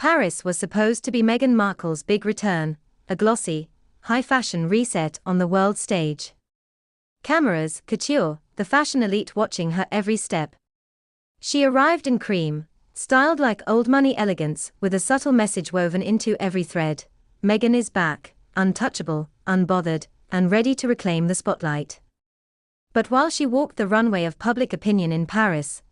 Paris was supposed to be Meghan Markle's big return, a glossy, high-fashion reset on the world stage. Cameras, couture, the fashion elite watching her every step. She arrived in cream, styled like old-money elegance with a subtle message woven into every thread. Meghan is back, untouchable, unbothered, and ready to reclaim the spotlight. But while she walked the runway of public opinion in Paris,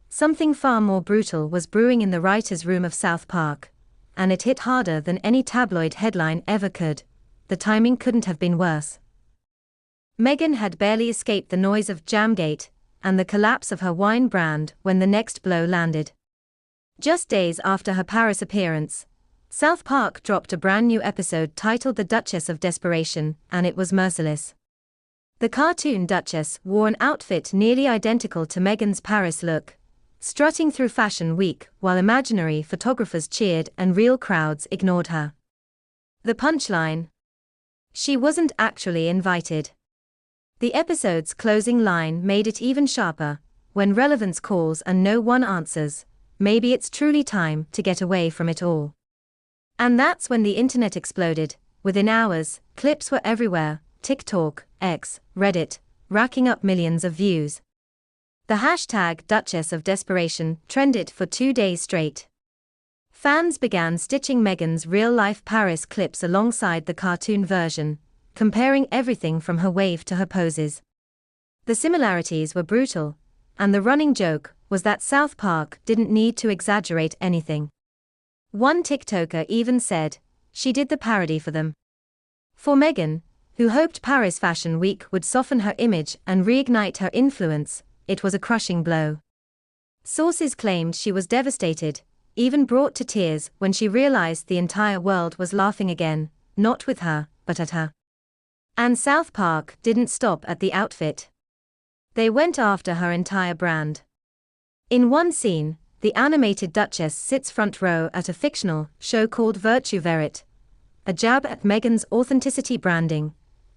something far more brutal was brewing in the writers' room of South Park, and it hit harder than any tabloid headline ever could. The timing couldn't have been worse. Meghan had barely escaped the noise of Jamgate and the collapse of her wine brand when the next blow landed. Just days after her Paris appearance, South Park dropped a brand new episode titled The Duchess of Desperation, and it was merciless. The cartoon Duchess wore an outfit nearly identical to Meghan's Paris look, strutting through Fashion Week while imaginary photographers cheered and real crowds ignored her. The punchline? She wasn't actually invited. The episode's closing line made it even sharper. When relevance calls and no one answers, maybe it's truly time to get away from it all. And that's when the internet exploded. Within hours, clips were everywhere: TikTok, X, Reddit, racking up millions of views. The hashtag Duchess of Desperation trended for 2 days straight. Fans began stitching Meghan's real-life Paris clips alongside the cartoon version, comparing everything from her wave to her poses. The similarities were brutal, and the running joke was that South Park didn't need to exaggerate anything. One TikToker even said, she did the parody for them. For Meghan, who hoped Paris Fashion Week would soften her image and reignite her influence, it was a crushing blow. Sources claimed she was devastated, even brought to tears when she realized the entire world was laughing again, not with her, but at her. And South Park didn't stop at the outfit. They went after her entire brand. In one scene, the animated Duchess sits front row at a fictional show called Virtue Verite, a jab at Meghan's authenticity branding,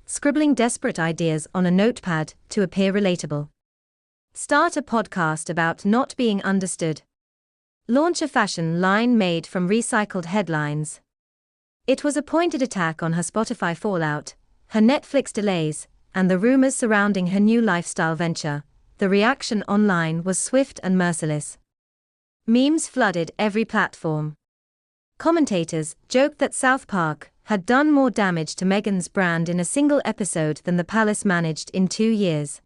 scribbling desperate ideas on a notepad to appear relatable. Start a podcast about not being understood. Launch a fashion line made from recycled headlines. It was a pointed attack on her Spotify fallout, her Netflix delays, and the rumors surrounding her new lifestyle venture. The reaction online was swift and merciless. Memes flooded every platform. Commentators joked that South Park had done more damage to Meghan's brand in a single episode than the palace managed in 2 years.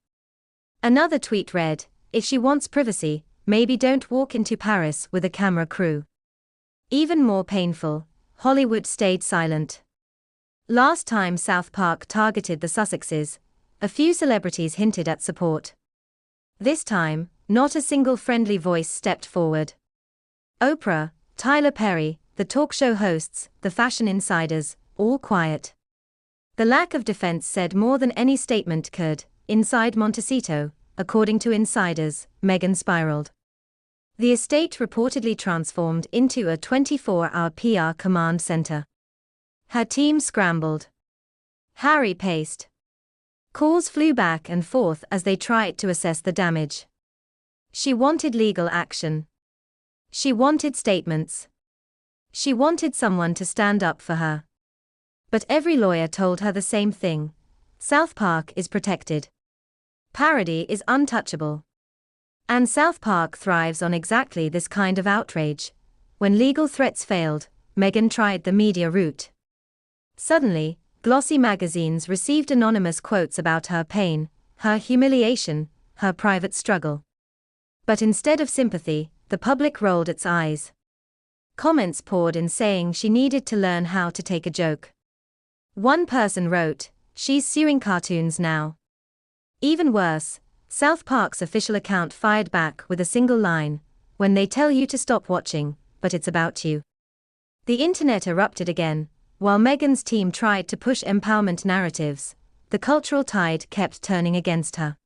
Another tweet read, "If she wants privacy, maybe don't walk into Paris with a camera crew." Even more painful, Hollywood stayed silent. Last time South Park targeted the Sussexes, a few celebrities hinted at support. This time, not a single friendly voice stepped forward. Oprah, Tyler Perry, the talk show hosts, the fashion insiders, all quiet. The lack of defense said more than any statement could. Inside Montecito, according to insiders, Meghan spiraled. The estate reportedly transformed into a 24-hour PR command center. Her team scrambled. Harry paced. Calls flew back and forth as they tried to assess the damage. She wanted legal action. She wanted statements. She wanted someone to stand up for her. But every lawyer told her the same thing: South Park is protected. Parody is untouchable. And South Park thrives on exactly this kind of outrage. When legal threats failed, Meghan tried the media route. Suddenly, glossy magazines received anonymous quotes about her pain, her humiliation, her private struggle. But instead of sympathy, the public rolled its eyes. Comments poured in saying she needed to learn how to take a joke. One person wrote, "She's suing cartoons now." Even worse, South Park's official account fired back with a single line, "When they tell you to stop watching, but it's about you." The internet erupted again. While Meghan's team tried to push empowerment narratives, the cultural tide kept turning against her.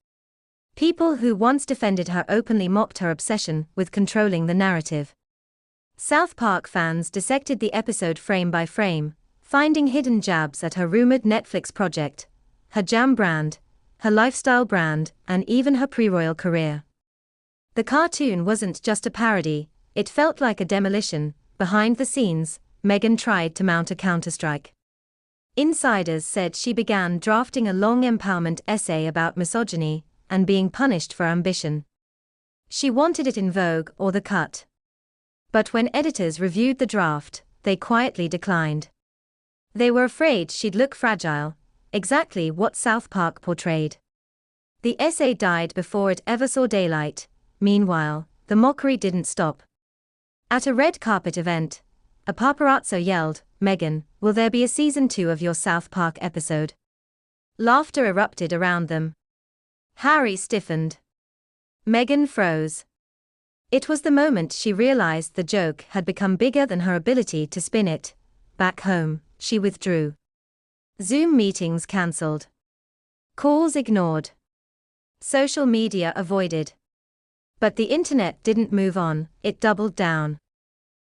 People who once defended her openly mocked her obsession with controlling the narrative. South Park fans dissected the episode frame by frame, finding hidden jabs at her rumored Netflix project, her jam brand, her lifestyle brand, and even her pre-royal career. The cartoon wasn't just a parody, it felt like a demolition, behind the scenes, Meghan tried to mount a counterstrike. Insiders said she began drafting a long empowerment essay about misogyny and being punished for ambition. She wanted it in Vogue or The Cut. But when editors reviewed the draft, they quietly declined. They were afraid she'd look fragile, exactly what South Park portrayed. The essay died before it ever saw daylight. Meanwhile, the mockery didn't stop. At a red carpet event, a paparazzo yelled, "Meghan, will there be a season 2 of your South Park episode?" Laughter erupted around them. Harry stiffened. Meghan froze. It was the moment she realized the joke had become bigger than her ability to spin it. Back home, she withdrew. Zoom meetings cancelled. Calls ignored. Social media avoided. But the internet didn't move on, it doubled down.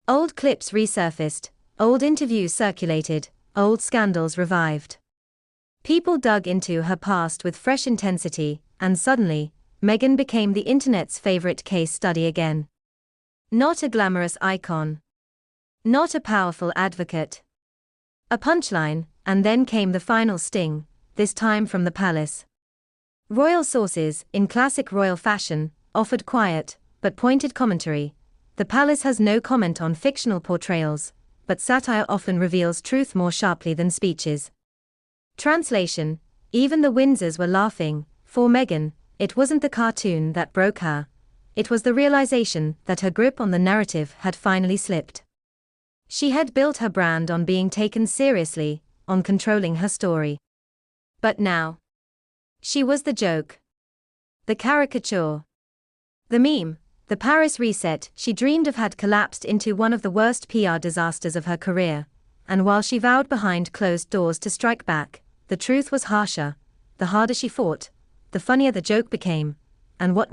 Old clips resurfaced, old interviews circulated, old scandals revived. People dug into her past with fresh intensity, and suddenly, Meghan became the internet's favorite case study again. Not a glamorous icon. Not a powerful advocate. A punchline, and then came the final sting, this time from the palace. Royal sources, in classic royal fashion, offered quiet, but pointed commentary. The palace has no comment on fictional portrayals, but satire often reveals truth more sharply than speeches. Translation: even the Windsors were laughing. For Meghan, it wasn't the cartoon that broke her. It was the realization that her grip on the narrative had finally slipped. She had built her brand on being taken seriously, on controlling her story. But now, she was the joke. The caricature. The meme, the Paris reset she dreamed of had collapsed into one of the worst PR disasters of her career, and while she vowed behind closed doors to strike back, the truth was harsher. The harder she fought, the funnier the joke became, and what